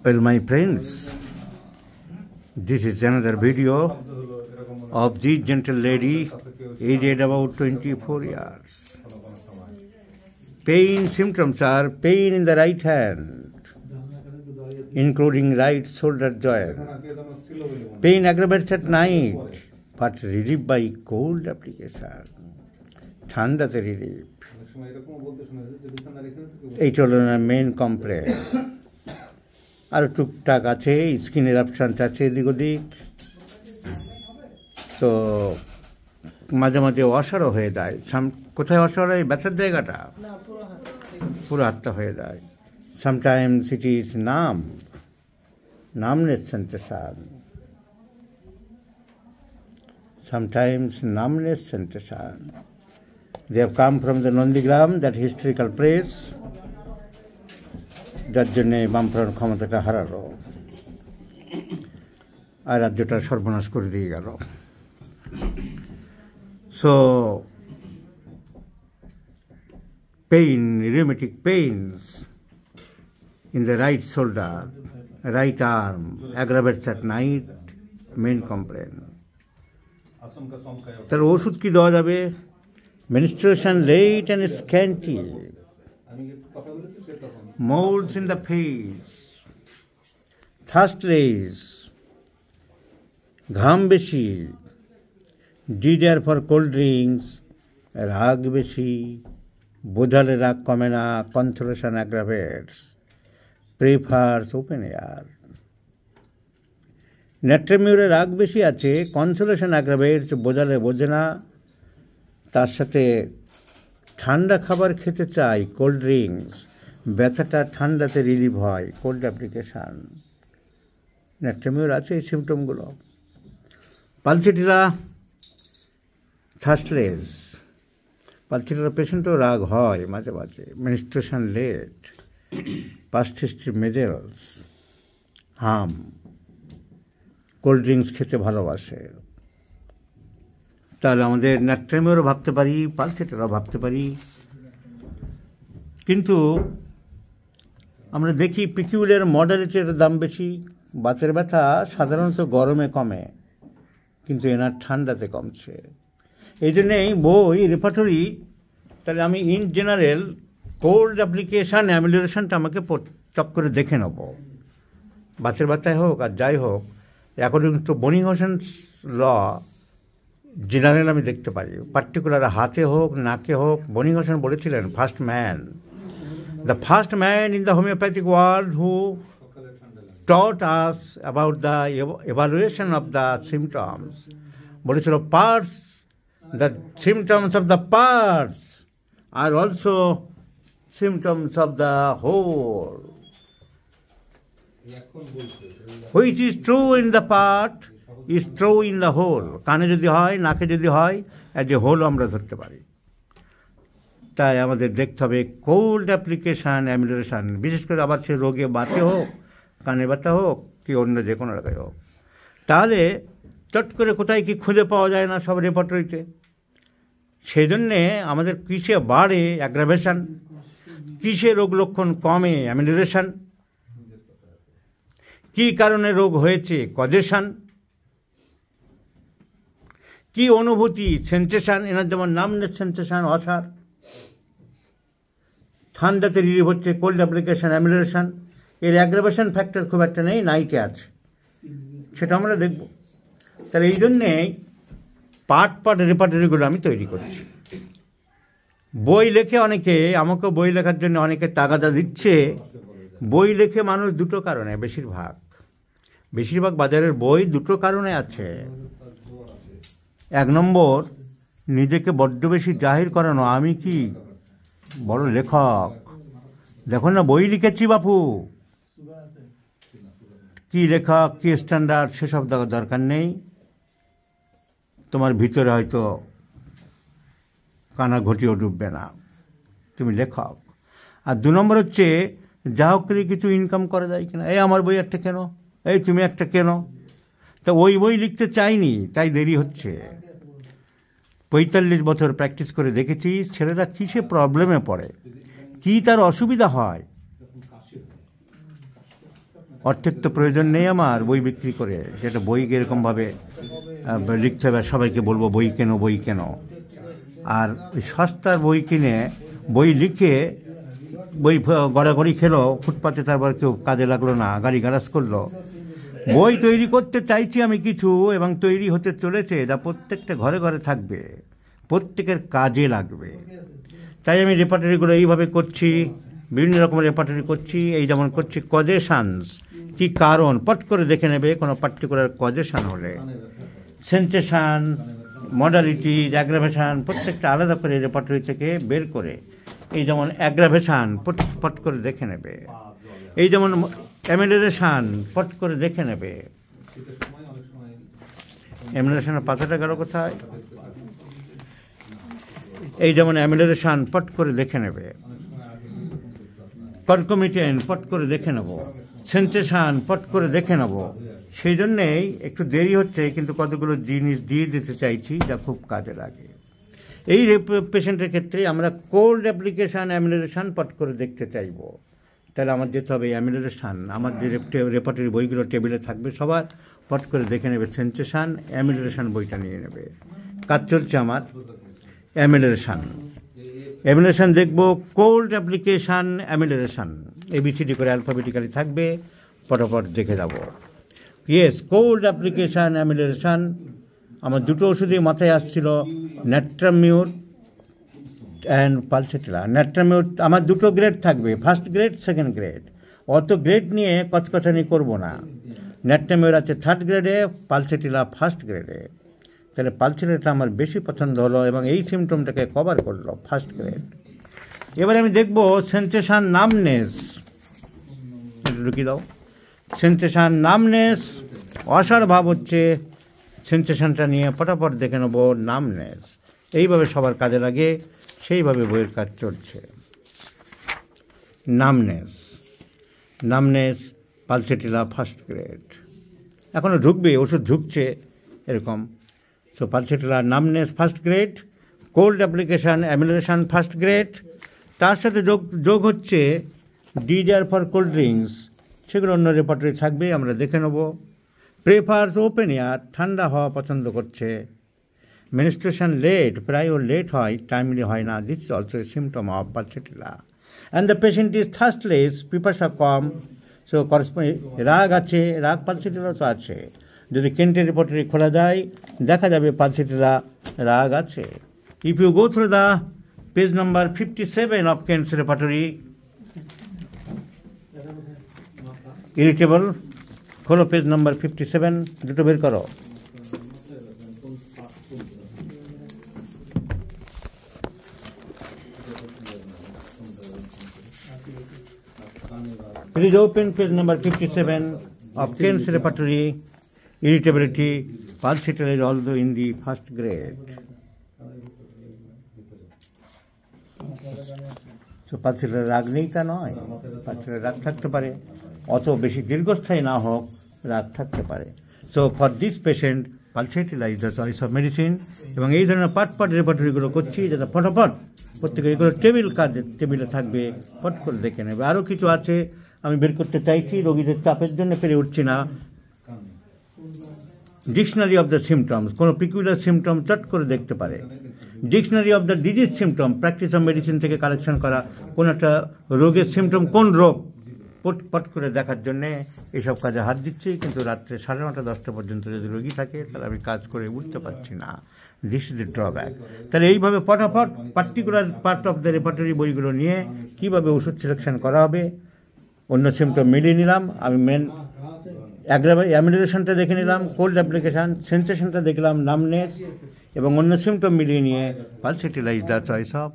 Well, my friends, this is another video of this gentle lady, aged about 24 years. Pain symptoms are pain in the right hand, including right shoulder joint. Pain aggravates at night, but relief by cold application. ঠান্ডাতে relief, এইটা হলো না main complain. আর টুকটাক আছে, skin এরাপশন আছে এদিক ওদিক, তো মাঝে মাঝে অসারও হয়ে যায়। কোথায় অসার হয়? ব্যথার জায়গাটা, পুরো হাতটা হয়ে যায়। Sometimes it is numbness sensation. Sometimes numbness sensation. They have come from the Nandigram, that historical place. যার জন্যে বামফ্রন্ট ক্ষমতাটা হারালো আর রাজ্যটা সর্বনাশ করে দিয়ে গেল। So pain, rheumatic pains in the right shoulder, right arm, aggravates at night, main complaint. তার ওষুধ কি দেওয়া যাবে? Menstruation late and scanty, molds in the face, thirstless, ঘাম বেশি, desire for cold drinks, রাগ বেশি, বোঝালে রাগ কমে না, consolation aggravates, prefers open air. নেট্রামিউরে রাগ বেশি আছে, consolation aggravates, বোঝালে বোঝে না, তার সাথে ঠান্ডা খাবার খেতে চাই, কোল্ড ড্রিঙ্কস, ব্যথাটা ঠান্ডাতে রিলিভ হয়, কোল্ড অ্যাপ্লিকেশান। নেট্রামিউর আছে এই সিমটমগুলো। পালসিটিরা থার্স্টলেস, পালসিটিরা পেশেন্টও রাগ হয় মাঝে মাঝে। মেনস্ট্রুয়েশন লেট, পাস্ট হিস্ট্রি মেজেলস, হাম, কোল্ড ড্রিঙ্কস খেতে ভালোবাসে। তাহলে আমাদের নেট্রামিউরও ভাবতে পারি, পালসিটিরাও ভাবতে পারি। কিন্তু আমরা দেখি পিকিউলিয়ার মডারেটের দাম বেশি। বাতের ব্যথা সাধারণত গরমে কমে, কিন্তু এনার ঠান্ডাতে কমছে। এই জন্যেই বই রেপার্টরি, তাহলে আমি ইন জেনারেল কোল্ড অ্যাপ্লিকেশান অ্যামিলিওরেশনটা আমাকে চক করে দেখে নেব। বাতের ব্যথায় হোক আর যাই হোক, অ্যাকর্ডিং টু বনিংহসেনস ল জেনারেল আমি দেখতে পারি। পার্টিকুলার হাতে হোক নাকে হোক। বনিংহসেন বলেছিলেন the first man in the homeopathic world who taught us about the evaluation of the symptoms. বলেছিল parts, the symptoms of the parts are also symptoms of the whole. Which is true in the part is true in the whole. কানে যদি হয়, নাকে যদি হয়, as a whole আমরা ধরতে পারি। তাই আমাদের দেখতে হবে কোল্ড অ্যাপ্লিকেশান অ্যামিলিওরেশন, বিশেষ করে আবার সে রোগে বাতে হোক, কানে ব্যথা হোক, কি অন্য যে কোনো জায়গায় হোক। তাহলে চট করে কোথায় কি খুঁজে পাওয়া যায় না সব রেপার্টরিতে। সেই জন্যে আমাদের কিসে বাড়ে অ্যাগ্রাভেশন, কিসে রোগ লক্ষণ কমে অ্যামিলিওরেশন, কী কারণে রোগ হয়েছে কজেশন, কি অনুভূতি সেন্সেশন। এনার যেমন নামনেস সেন্সেশন, অসার। ঠান্ডাতে রিলিভ হচ্ছে, কোল্ড অ্যাপ্লিকেশন অ্যামিলিওরেশন। এর অ্যাগ্রাভেশন ফ্যাক্টর খুব একটা নেই, নাইটে আছে, সেটা আমরা দেখব। তাহলে এই জন্যেই পার্ট রেপার্টরিগুলো আমি তৈরি করছি। বই লেখে অনেকে, আমাকেও বই লেখার জন্য অনেকে তাগাদা দিচ্ছে। বই লেখে মানুষ দুটো কারণে, বেশিরভাগ বাজারের বই দুটো কারণে আছে। এক নম্বর, নিজেকে বড্ড বেশি জাহির করানো, আমি কি বড় লেখক, দেখো না বই লিখেছি বাপু, কি লেখক, কি স্ট্যান্ডার্ড, সেসব দরকার নেই। তোমার ভিতরে হয়তো কানা ঘটিও ডুববে না, তুমি লেখক। আর দু নম্বর হচ্ছে, যা হোক করে কিছু ইনকাম করা যায় কিনা, এই আমার বই একটা কেন, এই তুমি একটা কেন। তা ওই বই লিখতে চাইনি, তাই দেরি হচ্ছে। 45 বছর প্র্যাকটিস করে দেখেছি ছেলেরা কিসে প্রবলেমে পড়ে, কি তার অসুবিধা হয়। অর্থের তো প্রয়োজন নেই আমার বই বিক্রি করে, যেটা বই এরকমভাবে লিখতে হবে, সবাইকে বলবো বই কেনো বই কেনো। আর ওই সস্তার বই কিনে বই লিখে বই গড়াগড়ি খেলো ফুটপাতে, তারপর কেউ কাজে লাগলো না, গাড়ি গারাজ করলো। বই তৈরি করতে চাইছি আমি কিছু, এবং তৈরি হতে চলেছে, যা প্রত্যেকটা ঘরে ঘরে থাকবে, প্রত্যেকের কাজে লাগবে। তাই আমি রেপার্টরিগুলো এইভাবে করছি, বিভিন্ন রকমের রেপার্টরি করছি। এই যেমন করছি কজেশানস, কী কারণ পট করে দেখে নেবে কোনো পার্টিকুলার কজেশান হলে। সেন্সেশন, মডালিটি, অ্যাগ্রাভেশান, প্রত্যেকটা আলাদা করে রেপার্টরি থেকে বের করে, এই যেমন অ্যাগ্রাভেশান পট করে দেখে নেবে, এই যেমন অ্যামিলেশন পট করে দেখে নেবে। অ্যামিলেশনের পাতাটা গেল কোথায়? এই যেমন অ্যামিলেশন পট করে দেখে নেবে, কনকমিটেন্ট পট করে দেখে নেব, সেন্সেশন পট করে দেখে নেব। সেই জন্যেই একটু দেরি হচ্ছে, কিন্তু কতগুলো জিনিস দিয়ে দিতে চাইছি যা খুব কাজে লাগে। এই পেশেন্টের ক্ষেত্রে আমরা কোল্ড অ্যাপ্লিকেশান অ্যামিলেশন পট করে দেখতে চাইব। তাহলে আমার যেতে হবে অ্যামিলেশন, আমার যে রেপার্টরি বইগুলো টেবিলে থাকবে সবার পট করে দেখে নেবে, সেন্সেশন অ্যামিলেশন বইটা নিয়ে নেবে। কাজ চলছে আমার অ্যামিলেশন। অ্যামিলেশন দেখব, কোল্ড অ্যাপ্লিকেশান অ্যামিলেশন, ABCD করে অ্যালফাবেটিক্যালি থাকবে, পটাপট দেখে যাব। Yes, cold application অ্যামিলেশন। আমার দুটো ওষুধই মাথায় আসছিল, ন্যাট্রামিউর অ্যান্ড পালসেটিলা। ন্যাট্রামিউর আমার দুটো গ্রেড থাকবে, ফার্স্ট গ্রেড সেকেন্ড গ্রেড, অত গ্রেড নিয়ে কচকচানি করব না। ন্যাট্রামিউর আছে থার্ড গ্রেডে, পালসেটিলা ফার্স্ট গ্রেডে। তাহলে পালসেটিলাটা আমার বেশি পছন্দ হলো এবং এই সিমটমটাকে কভার করলো, ফার্স্ট গ্রেড। এবার আমি দেখব সেন্সেশন নামনেস, ঢুকিয়ে দাও। সেন্সেশন নামনেস, অসার ভাব হচ্ছে, সেন্সেশনটা নিয়ে ফটাফট দেখে নেব নামনেস। এইভাবে সবার কাজে লাগে, সেইভাবে বইয়ের কাজ চলছে। নামনেস পালসেটিলা ফার্স্ট গ্রেড, এখনও ঢুকবে, ওষুধ ঢুকছে এরকম। So pulsatilla numbness first grade, cold application অ্যামিলেশন first grade. তার সাথে যোগ হচ্ছে ডিজায়ার ফর কোল্ড ড্রিঙ্কস, সেগুলো অন্য রেপার্টরি থাকবে, আমরা দেখে নেব। প্রেফার্স ওপেন এয়ার, ঠান্ডা হওয়া পছন্দ করছে। মেনস্ট্রুয়েশন লেট, প্রায় ওর লেট হয়, টাইমলি হয় না, this is also a symptom of pulsatilla. And the patient is thirstless, পিপাসা কম। সো রাগ আছে, রাগ পালসেটিলা তো আছে। যদি কেন্টের রেপার্টরি খোলা যায় দেখা যাবে পালসেটিলা রাগ আছে। If you go through the page number 57 of Kent's repertory, irritable, খোলো পেজ নাম্বার 57, দুটো বের করো। Please open page number 57 of Kent's repertory. Irritability, Parsitala is also in the first grade. So Parsitala রাগ নেই তা নয়, Parsitala রাগ থাকতে পারে, অত বেশি দীর্ঘস্থায়ী না হোক, রাগ থাকতে পারে। So for this patient, Parsitala is the choice of medicine. এবং এই ধরনের পাট রেপার্টরিগুলো করছি যাতে ফটাফট প্রত্যেকে এগুলো টেবিলে থাকবে, ফট করে দেখে নেবে। আরও কিছু আছে আমি বের করতে চাইছি, রোগীদের চাপের জন্য পেরে উঠছি না। ডিকশনারি অফ দ্য সিমটমস, কোনো পিকুলার সিমটম চট করে দেখতে পারে। Dictionary of the disease symptom, practice of medicine থেকে কালেকশন করা কোন একটা রোগের সিমটম, কোন রোগ, পট করে দেখার জন্যে এইসব কাজে হাত দিচ্ছি। কিন্তু রাত্রে 9:30 10টা পর্যন্ত যদি রোগী থাকে তাহলে আমি কাজ করে উঠতে পারছি না, দিস ইজ দ্য ড্রব্যাক। তাহলে এইভাবে ফটাফট particular part of the repertory বইগুলো নিয়ে কীভাবে ওষুধ সিলেকশন করা হবে, অন্য সিমটম মিলিয়ে নিলাম। আমি মেন অ্যামিলেশনটা দেখে নিলাম, কোল্ড অ্যাপ্লিকেশান, সেন্সেশনটা দেখলাম, নামনেস, এবং অন্য সিমটম মিলিয়ে নিয়ে pulsatilla is the choice of